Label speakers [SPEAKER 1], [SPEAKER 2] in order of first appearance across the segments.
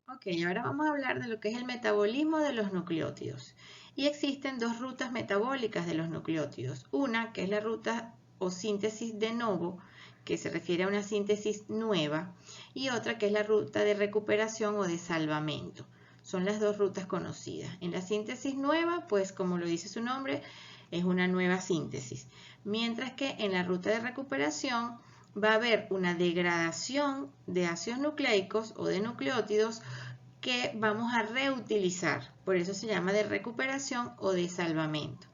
[SPEAKER 1] Ok, ahora vamos a hablar de lo que es el metabolismo de los nucleótidos. Y existen dos rutas metabólicas de los nucleótidos. Una, que es la ruta o síntesis de novo, que se refiere a una síntesis nueva, y otra que es la ruta de recuperación o de salvamento. Son las dos rutas conocidas. En la síntesis nueva, pues como lo dice su nombre, es una nueva síntesis. Mientras que en la ruta de recuperación va a haber una degradación de ácidos nucleicos o de nucleótidos que vamos a reutilizar. Por eso se llama de recuperación o de salvamento.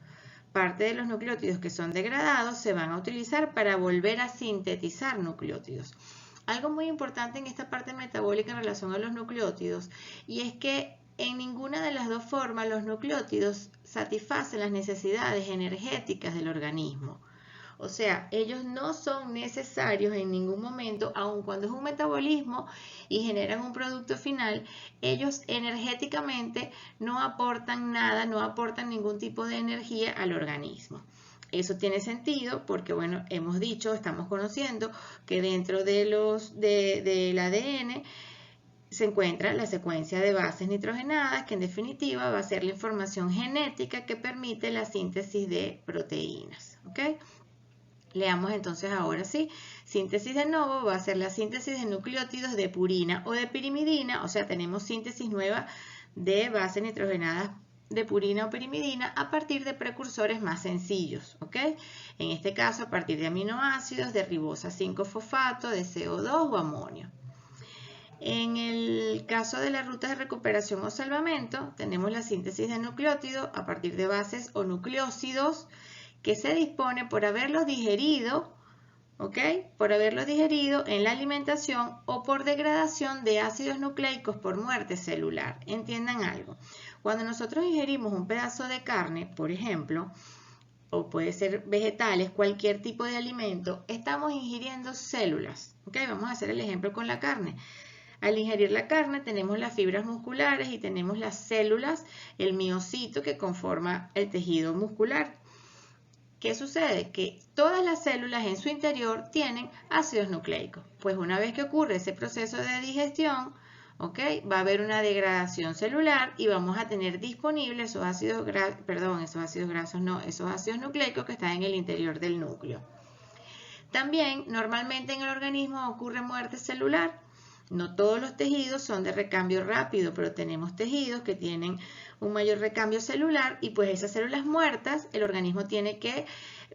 [SPEAKER 1] Parte de los nucleótidos que son degradados se van a utilizar para volver a sintetizar nucleótidos. Algo muy importante en esta parte metabólica en relación a los nucleótidos, y es que en ninguna de las dos formas los nucleótidos satisfacen las necesidades energéticas del organismo. O sea, ellos no son necesarios en ningún momento, aun cuando es un metabolismo y generan un producto final, ellos energéticamente no aportan nada, no aportan ningún tipo de energía al organismo. Eso tiene sentido porque, bueno, hemos dicho, estamos conociendo que dentro del ADN se encuentra la secuencia de bases nitrogenadas, que en definitiva va a ser la información genética que permite la síntesis de proteínas. ¿Ok? Leamos entonces ahora sí. Síntesis de novo va a ser la síntesis de nucleótidos de purina o de pirimidina, o sea, tenemos síntesis nueva de bases nitrogenadas de purina o pirimidina a partir de precursores más sencillos, ¿ok? En este caso, a partir de aminoácidos, de ribosa 5-fosfato, de CO2 o amonio. En el caso de las rutas de recuperación o salvamento, tenemos la síntesis de nucleótidos a partir de bases o nucleósidos que se dispone por haberlos digerido, ¿ok? Por haberlos digerido en la alimentación o por degradación de ácidos nucleicos por muerte celular. Entiendan algo. Cuando nosotros ingerimos un pedazo de carne, por ejemplo, o puede ser vegetales, cualquier tipo de alimento, estamos ingiriendo células, ¿ok? Vamos a hacer el ejemplo con la carne. Al ingerir la carne tenemos las fibras musculares y tenemos las células, el miocito que conforma el tejido muscular. ¿Qué sucede? Que todas las células en su interior tienen ácidos nucleicos. Pues una vez que ocurre ese proceso de digestión, ¿ok? Va a haber una degradación celular y vamos a tener disponibles esos ácidos nucleicos que están en el interior del núcleo. También, normalmente en el organismo ocurre muerte celular. No todos los tejidos son de recambio rápido, pero tenemos tejidos que tienen un mayor recambio celular y pues esas células muertas, el organismo tiene que,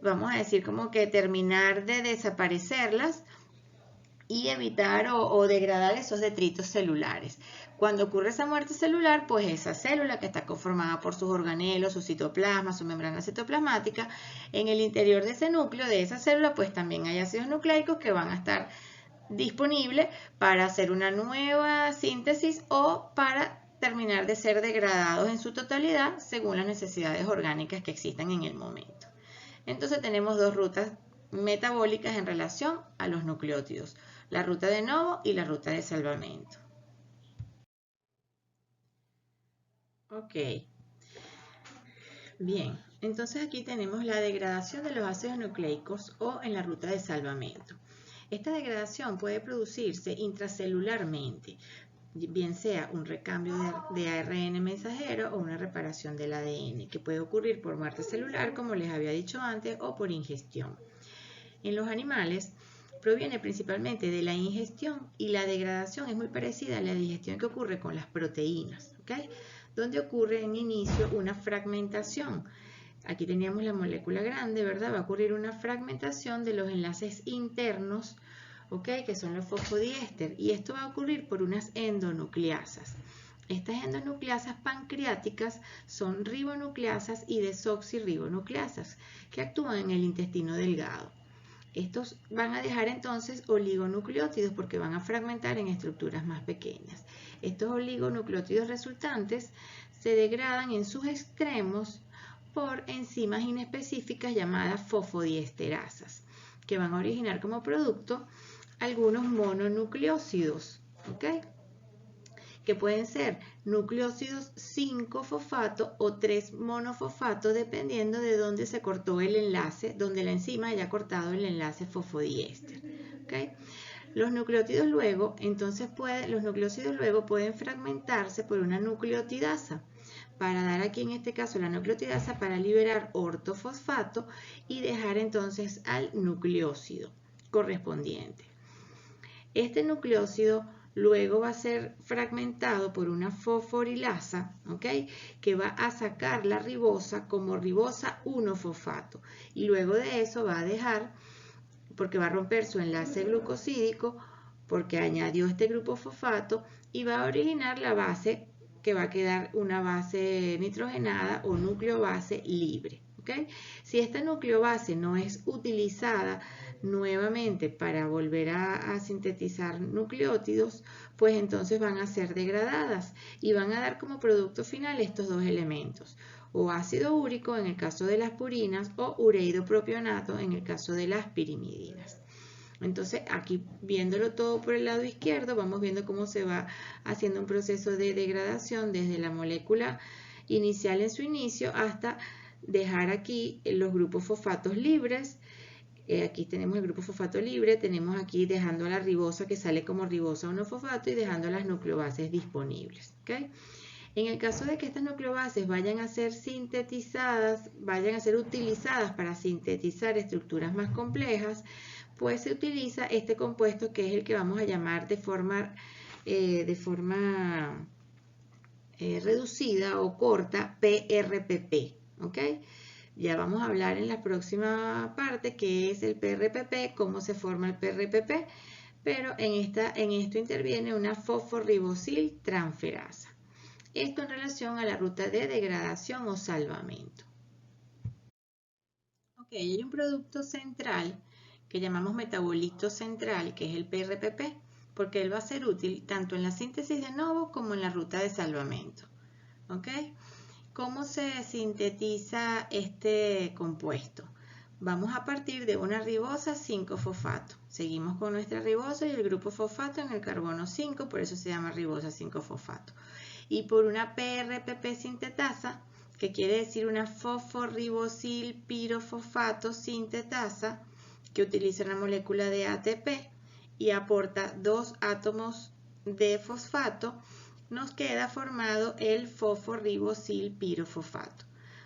[SPEAKER 1] vamos a decir, como que terminar de desaparecerlas y evitar o degradar esos detritos celulares. Cuando ocurre esa muerte celular, pues esa célula que está conformada por sus organelos, su citoplasma, su membrana citoplasmática, en el interior de ese núcleo, de esa célula, pues también hay ácidos nucleicos que van a estar disponibles para hacer una nueva síntesis o para terminar de ser degradados en su totalidad según las necesidades orgánicas que existan en el momento. Entonces tenemos dos rutas metabólicas en relación a los nucleótidos, la ruta de novo y la ruta de salvamento. Ok, bien, entonces aquí tenemos la degradación de los ácidos nucleicos o en la ruta de salvamento. Esta degradación puede producirse intracelularmente, bien sea un recambio de ARN mensajero o una reparación del ADN, que puede ocurrir por muerte celular, como les había dicho antes, o por ingestión. En los animales proviene principalmente de la ingestión y la degradación es muy parecida a la digestión que ocurre con las proteínas, ¿okay? Donde ocurre en inicio una fragmentación. Aquí teníamos la molécula grande, ¿verdad? Va a ocurrir una fragmentación de los enlaces internos, ¿ok? Que son los fosfodiéster, y esto va a ocurrir por unas endonucleasas. Estas endonucleasas pancreáticas son ribonucleasas y desoxirribonucleasas que actúan en el intestino delgado. Estos van a dejar entonces oligonucleótidos porque van a fragmentar en estructuras más pequeñas. Estos oligonucleótidos resultantes se degradan en sus extremos por enzimas inespecíficas llamadas fosfodiesterasas, que van a originar como producto algunos mononucleósidos, ¿ok? Que pueden ser nucleósidos 5-fosfato o 3-monofosfato, dependiendo de dónde se cortó el enlace, donde la enzima haya cortado el enlace fosfodiéster. ¿Okay? Los nucleótidos luego, los nucleósidos luego pueden fragmentarse por una nucleotidasa para dar aquí en este caso la nucleotidasa para liberar ortofosfato y dejar entonces al nucleósido correspondiente. Este nucleósido luego va a ser fragmentado por una fosforilasa, ¿ok? Que va a sacar la ribosa como ribosa 1-fosfato y luego de eso va a dejar, porque va a romper su enlace glucosídico porque añadió este grupo fosfato y va a originar la base que va a quedar una base nitrogenada o núcleo base libre. ¿Okay? Si esta núcleo base no es utilizada nuevamente para volver a sintetizar nucleótidos, pues entonces van a ser degradadas y van a dar como producto final estos dos elementos, o ácido úrico en el caso de las purinas o ureido propionato en el caso de las pirimidinas. Entonces aquí viéndolo todo por el lado izquierdo vamos viendo cómo se va haciendo un proceso de degradación desde la molécula inicial en su inicio hasta dejar aquí los grupos fosfatos libres. Aquí tenemos el grupo fosfato libre, tenemos aquí dejando a la ribosa que sale como ribosa 1-fosfato y dejando las nucleobases disponibles. ¿Okay? En el caso de que estas nucleobases vayan a ser sintetizadas, vayan a ser utilizadas para sintetizar estructuras más complejas, pues se utiliza este compuesto que es el que vamos a llamar de forma reducida o corta PRPP. ¿Ok? Ya vamos a hablar en la próxima parte qué es el PRPP, cómo se forma el PRPP, pero en esto interviene una fosforribosil transferasa. Esto en relación a la ruta de degradación o salvamento. Ok, hay un producto central que llamamos metabolito central, que es el PRPP, porque él va a ser útil tanto en la síntesis de novo como en la ruta de salvamento. ¿Ok? ¿Cómo se sintetiza este compuesto? Vamos a partir de una ribosa 5-fosfato. Seguimos con nuestra ribosa y el grupo fosfato en el carbono 5, por eso se llama ribosa 5-fosfato. Y por una PRPP sintetasa, que quiere decir una fosforribosil pirofosfato sintetasa, que utiliza una molécula de ATP y aporta 2 átomos de fosfato, nos queda formado el fosforribosil pirofosfato.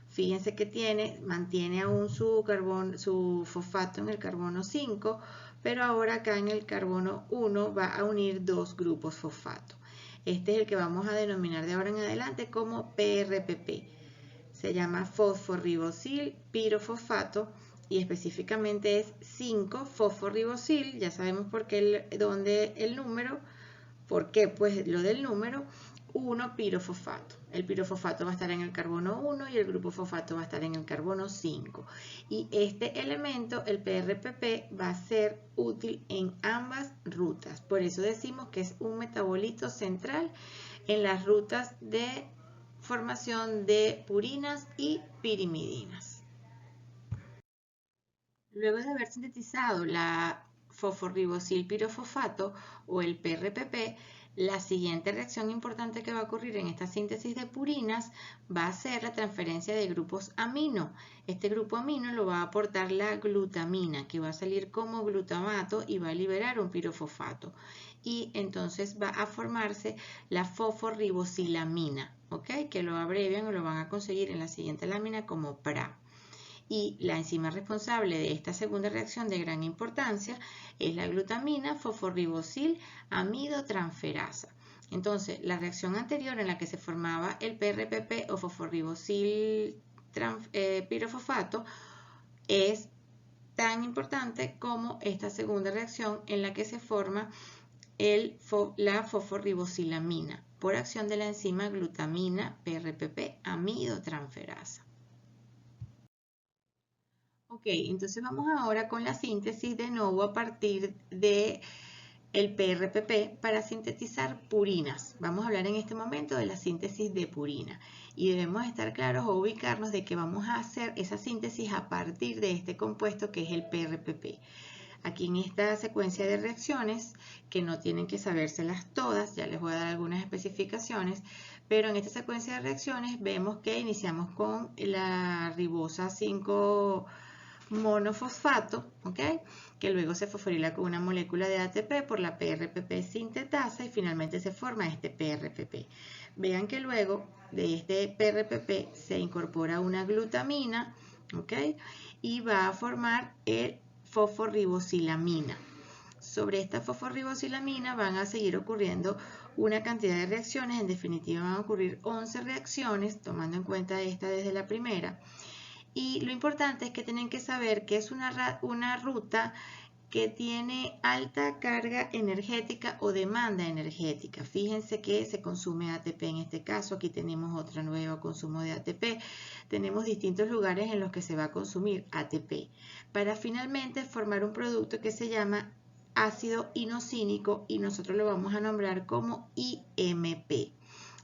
[SPEAKER 1] Fíjense que mantiene aún su fosfato en el carbono 5, pero ahora acá en el carbono 1 va a unir 2 grupos fosfato. Este es el que vamos a denominar de ahora en adelante como PRPP. Se llama fosforribosil pirofosfato y específicamente es 5-fosforribosil. Ya sabemos por qué el número. ¿Por qué? Pues lo del número 1 pirofosfato. El pirofosfato va a estar en el carbono 1 y el grupo fosfato va a estar en el carbono 5. Y este elemento, el PRPP, va a ser útil en ambas rutas. Por eso decimos que es un metabolito central en las rutas de formación de purinas y pirimidinas. Luego de haber sintetizado la fosforribosil pirofosfato o el PRPP, la siguiente reacción importante que va a ocurrir en esta síntesis de purinas va a ser la transferencia de grupos amino. Este grupo amino lo va a aportar la glutamina, que va a salir como glutamato y va a liberar un pirofosfato. Y entonces va a formarse la fosforribosilamina, ¿ok? Que lo abrevian o lo van a conseguir en la siguiente lámina como PRA. Y la enzima responsable de esta segunda reacción de gran importancia es la glutamina fosforribosil amidotransferasa. Entonces, la reacción anterior en la que se formaba el PRPP o fosforribosil pirofosfato es tan importante como esta segunda reacción en la que se forma la fosforribosilamina por acción de la enzima glutamina PRPP amidotransferasa. Ok, entonces vamos ahora con la síntesis de nuevo a partir de el PRPP para sintetizar purinas. Vamos a hablar en este momento de la síntesis de purina y debemos estar claros o ubicarnos de que vamos a hacer esa síntesis a partir de este compuesto que es el PRPP. Aquí en esta secuencia de reacciones, que no tienen que sabérselas todas, ya les voy a dar algunas especificaciones, pero en esta secuencia de reacciones vemos que iniciamos con la ribosa 5 monofosfato, ¿ok? Que luego se fosforila con una molécula de ATP por la PRPP sintetasa y finalmente se forma este PRPP. Vean que luego de este PRPP se incorpora una glutamina, ¿ok? Y va a formar el fosforribosilamina. Sobre esta fosforribosilamina van a seguir ocurriendo una cantidad de reacciones, en definitiva van a ocurrir 11 reacciones, tomando en cuenta esta desde la primera. Y lo importante es que tienen que saber que es una ruta que tiene alta carga energética o demanda energética. Fíjense que se consume ATP en este caso, aquí tenemos otro nuevo consumo de ATP. Tenemos distintos lugares en los que se va a consumir ATP para finalmente formar un producto que se llama ácido inosínico y nosotros lo vamos a nombrar como IMP.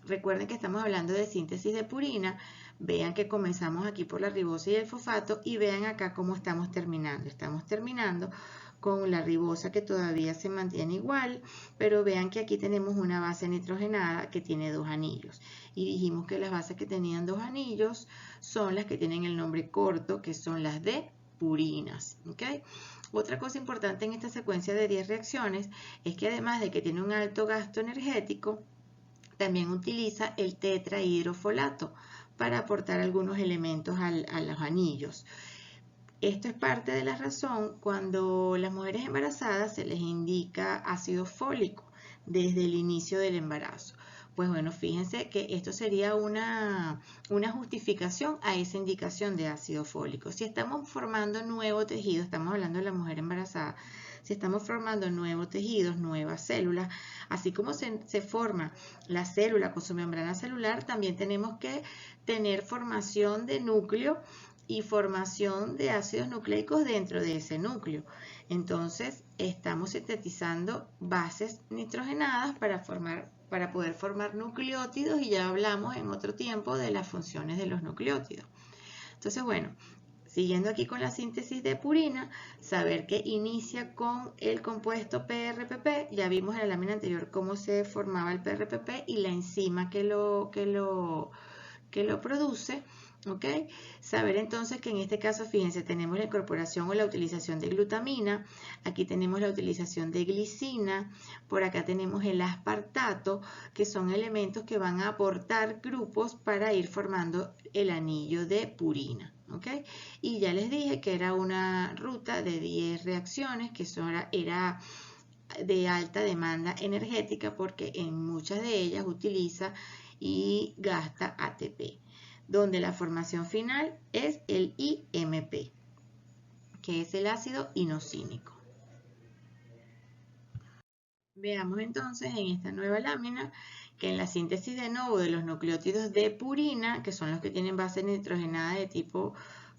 [SPEAKER 1] Recuerden que estamos hablando de síntesis de purina. Vean que comenzamos aquí por la ribosa y el fosfato y vean acá cómo estamos terminando. Estamos terminando con la ribosa que todavía se mantiene igual, pero vean que aquí tenemos una base nitrogenada que tiene 2 anillos. Y dijimos que las bases que tenían 2 anillos son las que tienen el nombre corto, que son las de purinas, ¿ok? Otra cosa importante en esta secuencia de 10 reacciones es que además de que tiene un alto gasto energético, también utiliza el tetrahidrofolato para aportar algunos elementos a los anillos. Esto es parte de la razón cuando las mujeres embarazadas se les indica ácido fólico desde el inicio del embarazo. Pues bueno, fíjense que esto sería una justificación a esa indicación de ácido fólico. Si estamos formando nuevo tejido, estamos hablando de la mujer embarazada, si estamos formando nuevos tejidos, nuevas células, así como se forma la célula con su membrana celular, también tenemos que tener formación de núcleo y formación de ácidos nucleicos dentro de ese núcleo. Entonces, estamos sintetizando bases nitrogenadas para poder formar nucleótidos y ya hablamos en otro tiempo de las funciones de los nucleótidos. Entonces, bueno, siguiendo aquí con la síntesis de purina, saber que inicia con el compuesto PRPP, ya vimos en la lámina anterior cómo se formaba el PRPP y la enzima que lo produce, ¿ok? Saber entonces que en este caso, fíjense, tenemos la incorporación o la utilización de glutamina, aquí tenemos la utilización de glicina, por acá tenemos el aspartato, que son elementos que van a aportar grupos para ir formando el anillo de purina, ¿ok? Y ya les dije que era una ruta de 10 reacciones, que era de alta demanda energética porque en muchas de ellas utiliza y gasta ATP, donde la formación final es el IMP, que es el ácido inosínico. Veamos entonces en esta nueva lámina que en la síntesis de nuevo de los nucleótidos de purina, que son los que tienen base nitrogenada de tipo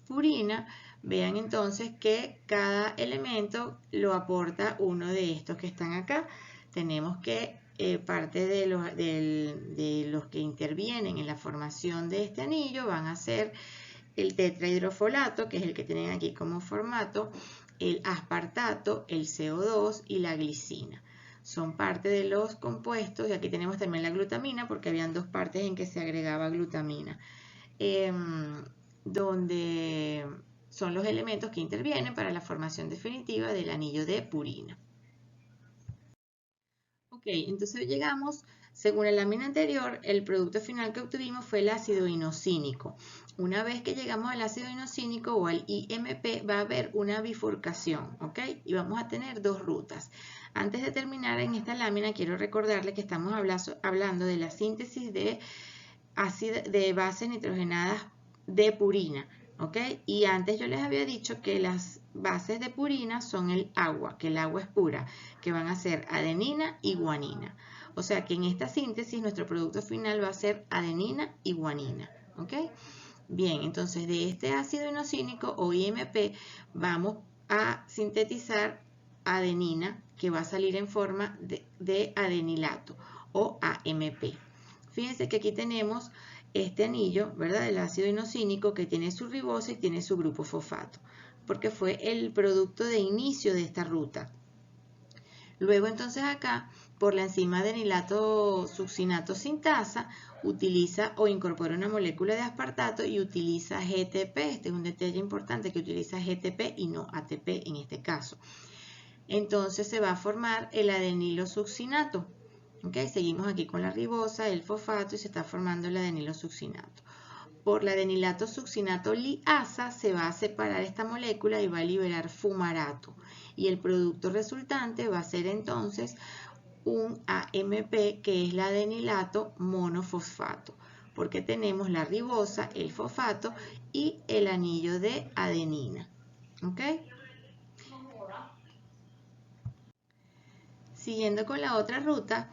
[SPEAKER 1] purina, vean entonces que cada elemento lo aporta uno de estos que están acá. Tenemos que parte de los que intervienen en la formación de este anillo van a ser el tetrahidrofolato, que es el que tienen aquí como formato, el aspartato, el CO2 y la glicina. Son parte de los compuestos, y aquí tenemos también la glutamina, porque habían 2 partes en que se agregaba glutamina, donde son los elementos que intervienen para la formación definitiva del anillo de purina. Ok, entonces llegamos, según la lámina anterior, el producto final que obtuvimos fue el ácido inosínico. Una vez que llegamos al ácido inosínico o al IMP, va a haber una bifurcación, ¿ok? Y vamos a tener 2 rutas. Antes de terminar en esta lámina, quiero recordarles que estamos hablando de la síntesis de bases nitrogenadas de purina, ¿ok? Y antes yo les había dicho que las bases de purina son el agua, que el agua es pura, que van a ser adenina y guanina. O sea que en esta síntesis nuestro producto final va a ser adenina y guanina, ¿ok? Bien, entonces de este ácido inosínico o IMP vamos a sintetizar adenina, que va a salir en forma de adenilato o AMP. Fíjense que aquí tenemos este anillo, ¿verdad? El ácido inosínico que tiene su ribosa y tiene su grupo fosfato, porque fue el producto de inicio de esta ruta. Luego entonces acá, por la enzima adenilato succinato sintasa, utiliza o incorpora una molécula de aspartato y utiliza GTP. Este es un detalle importante, que utiliza GTP y no ATP en este caso. Entonces se va a formar el adenilo succinato. ¿Okay? Seguimos aquí con la ribosa, el fosfato y se está formando el adenilo succinato. Por la adenilato succinato liasa se va a separar esta molécula y va a liberar fumarato. Y el producto resultante va a ser entonces un AMP, que es la adenilato monofosfato, porque tenemos la ribosa, el fosfato y el anillo de adenina. ¿Ok? Siguiendo con la otra ruta,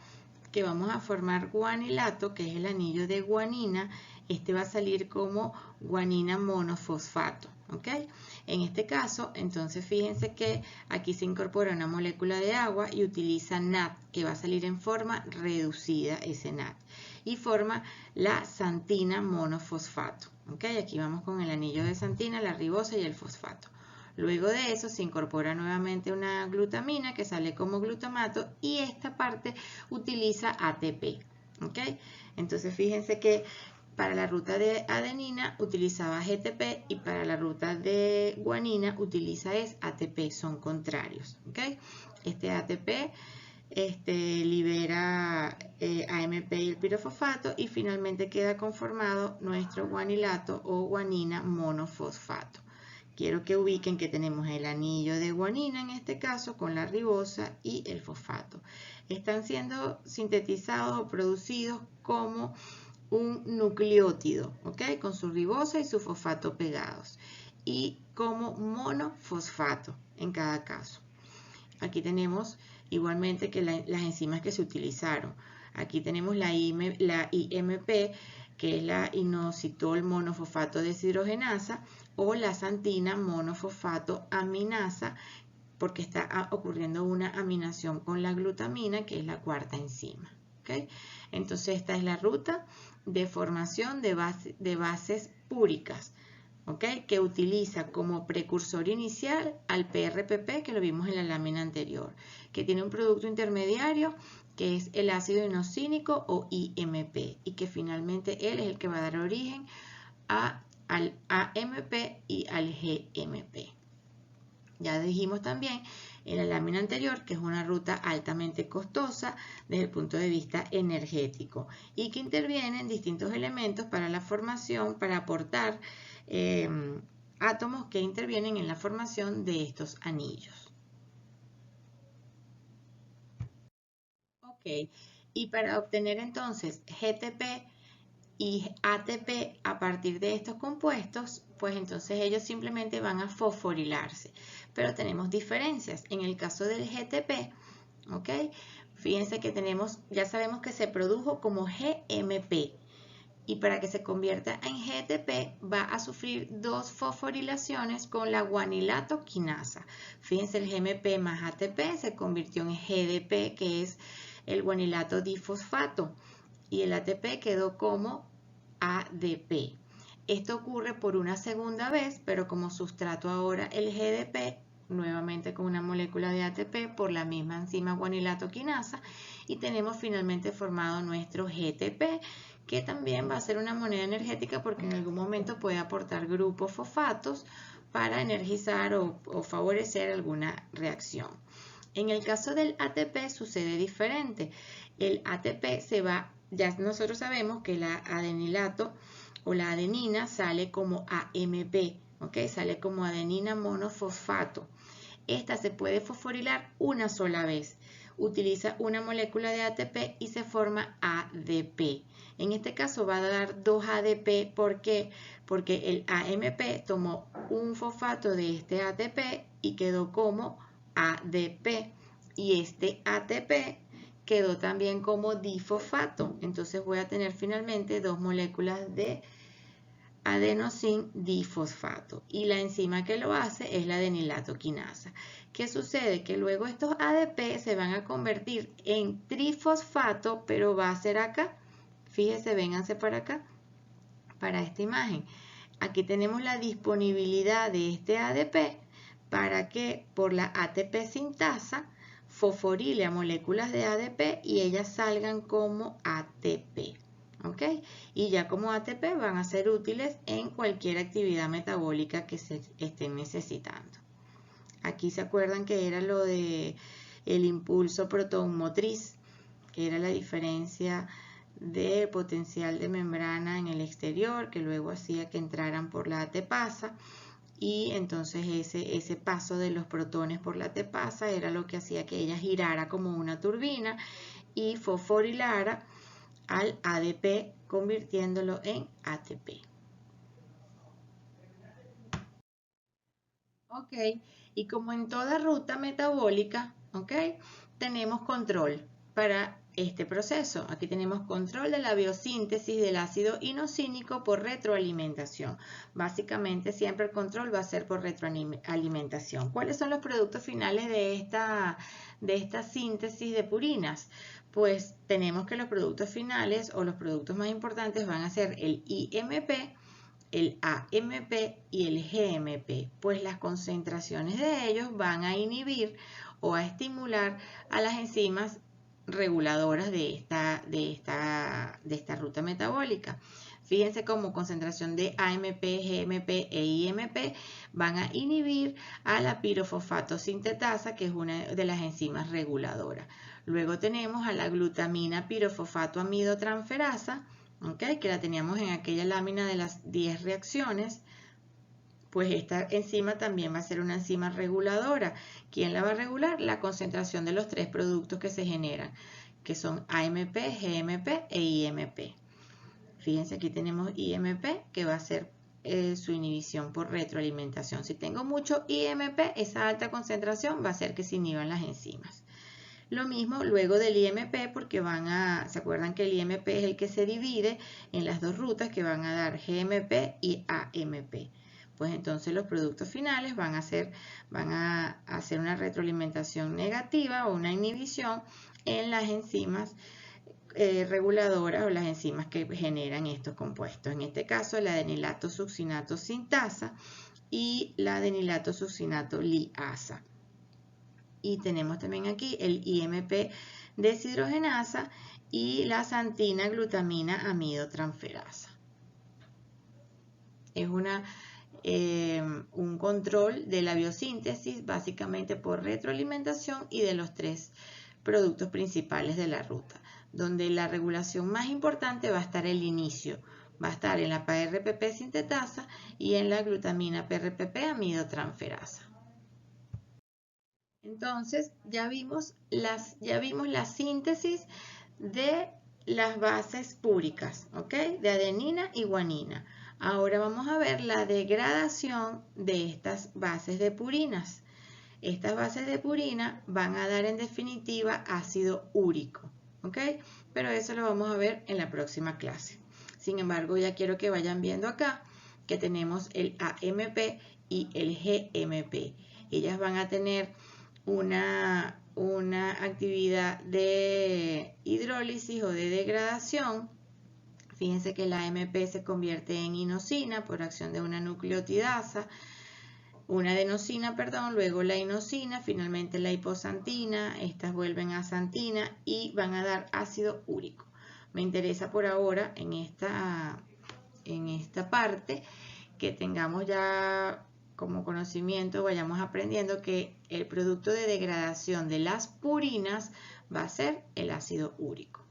[SPEAKER 1] que vamos a formar guanilato, que es el anillo de guanina. Este va a salir como guanina monofosfato, ¿ok? En este caso, entonces fíjense que aquí se incorpora una molécula de agua y utiliza NAD, que va a salir en forma reducida ese NAD, y forma la santina monofosfato, ¿ok? Aquí vamos con el anillo de santina, la ribosa y el fosfato. Luego de eso se incorpora nuevamente una glutamina que sale como glutamato y esta parte utiliza ATP. ¿Ok? Entonces fíjense que para la ruta de adenina utilizaba GTP y para la ruta de guanina utiliza ATP, son contrarios. ¿Ok? Este ATP libera AMP y el pirofosfato y finalmente queda conformado nuestro guanilato o guanina monofosfato. Quiero que ubiquen que tenemos el anillo de guanina en este caso con la ribosa y el fosfato. Están siendo sintetizados o producidos como un nucleótido, ¿ok? Con su ribosa y su fosfato pegados. Y como monofosfato en cada caso. Aquí tenemos igualmente que las enzimas que se utilizaron. Aquí tenemos la IMP, que es la inositol monofosfato deshidrogenasa, o la santina monofosfato aminasa, porque está ocurriendo una aminación con la glutamina, que es la cuarta enzima. ¿Okay? Entonces esta es la ruta de formación de bases púricas, ¿okay? Que utiliza como precursor inicial al PRPP, que lo vimos en la lámina anterior, que tiene un producto intermediario que es el ácido inosínico o IMP, y que finalmente él es el que va a dar origen al AMP y al GMP. Ya dijimos también en la lámina anterior que es una ruta altamente costosa desde el punto de vista energético y que intervienen distintos elementos para la formación, para aportar átomos que intervienen en la formación de estos anillos. Ok, y para obtener entonces GTP y ATP a partir de estos compuestos, pues entonces ellos simplemente van a fosforilarse. Pero tenemos diferencias. En el caso del GTP, ¿ok? Fíjense que ya sabemos que se produjo como GMP. Y para que se convierta en GTP va a sufrir dos fosforilaciones con la guanilato quinasa. Fíjense, el GMP más ATP se convirtió en GDP, que es el guanilato difosfato. Y el ATP quedó como ADP. Esto ocurre por una segunda vez, pero como sustrato ahora el GDP, nuevamente con una molécula de ATP por la misma enzima guanilato quinasa, y tenemos finalmente formado nuestro GTP, que también va a ser una moneda energética porque en algún momento puede aportar grupos fosfatos para energizar o favorecer alguna reacción. En el caso del ATP sucede diferente. El ATP ya nosotros sabemos que la adenilato o la adenina sale como AMP, ¿ok? Sale como adenina monofosfato. Esta se puede fosforilar una sola vez. Utiliza una molécula de ATP y se forma ADP. En este caso va a dar 2 ADP. ¿Por qué? Porque el AMP tomó un fosfato de este ATP y quedó como ADP. Y este ATP quedó también como difosfato. Entonces voy a tener finalmente 2 moléculas de adenosin difosfato. Y la enzima que lo hace es la adenilato quinasa. ¿Qué sucede? Que luego estos ADP se van a convertir en trifosfato, pero va a ser acá. Fíjense, vénganse para acá, para esta imagen. Aquí tenemos la disponibilidad de este ADP para que por la ATP sintasa fosforile a moléculas de ADP y ellas salgan como ATP. ¿Ok? Y ya como ATP van a ser útiles en cualquier actividad metabólica que se estén necesitando. Aquí se acuerdan que era lo de el impulso proton motriz, que era la diferencia de potencial de membrana en el exterior, que luego hacía que entraran por la ATPasa, y entonces ese paso de los protones por la ATPasa era lo que hacía que ella girara como una turbina y fosforilara al ADP, convirtiéndolo en ATP. Ok, y como en toda ruta metabólica, ok, tenemos control para este proceso. Aquí tenemos control de la biosíntesis del ácido inosínico por retroalimentación. Básicamente siempre el control va a ser por retroalimentación. ¿Cuáles son los productos finales de esta síntesis de purinas? Pues tenemos que los productos finales o los productos más importantes van a ser el IMP, el AMP y el GMP, pues las concentraciones de ellos van a inhibir o a estimular a las enzimas reguladoras de esta ruta metabólica. Fíjense cómo concentración de AMP, GMP e IMP van a inhibir a la pirofosfato sintetasa, que es una de las enzimas reguladoras. Luego tenemos a la glutamina pirofosfato amidotransferasa, okay, que la teníamos en aquella lámina de las 10 reacciones. Pues esta enzima también va a ser una enzima reguladora. ¿Quién la va a regular? La concentración de los tres productos que se generan, que son AMP, GMP e IMP. Fíjense, aquí tenemos IMP, que va a ser su inhibición por retroalimentación. Si tengo mucho IMP, esa alta concentración va a hacer que se inhiban las enzimas. Lo mismo luego del IMP, porque ¿se acuerdan que el IMP es el que se divide en las dos rutas que van a dar GMP y AMP? Pues entonces los productos finales van a hacer una retroalimentación negativa o una inhibición en las enzimas reguladoras o las enzimas que generan estos compuestos. En este caso, la adenilato succinato sintasa y la adenilato succinato liasa. Y tenemos también aquí el IMP deshidrogenasa y la xantina glutamina amidotransferasa. Es un control de la biosíntesis básicamente por retroalimentación y de los tres productos principales de la ruta, donde la regulación más importante va a estar el inicio, va a estar en la PRPP sintetasa y en la glutamina PRPP amidotransferasa. Entonces ya vimos la síntesis de las bases púricas, ¿ok? De adenina y guanina. Ahora vamos a ver la degradación de estas bases de purinas. Estas bases de purina van a dar en definitiva ácido úrico, ¿ok? Pero eso lo vamos a ver en la próxima clase. Sin embargo, ya quiero que vayan viendo acá que tenemos el AMP y el GMP. Ellas van a tener una actividad de hidrólisis o de degradación. Fíjense que la AMP se convierte en inosina por acción de una nucleotidasa, una adenosina, perdón, luego la inosina, finalmente la hipoxantina, estas vuelven a xantina y van a dar ácido úrico. Me interesa por ahora en esta parte que tengamos ya como conocimiento, vayamos aprendiendo que el producto de degradación de las purinas va a ser el ácido úrico.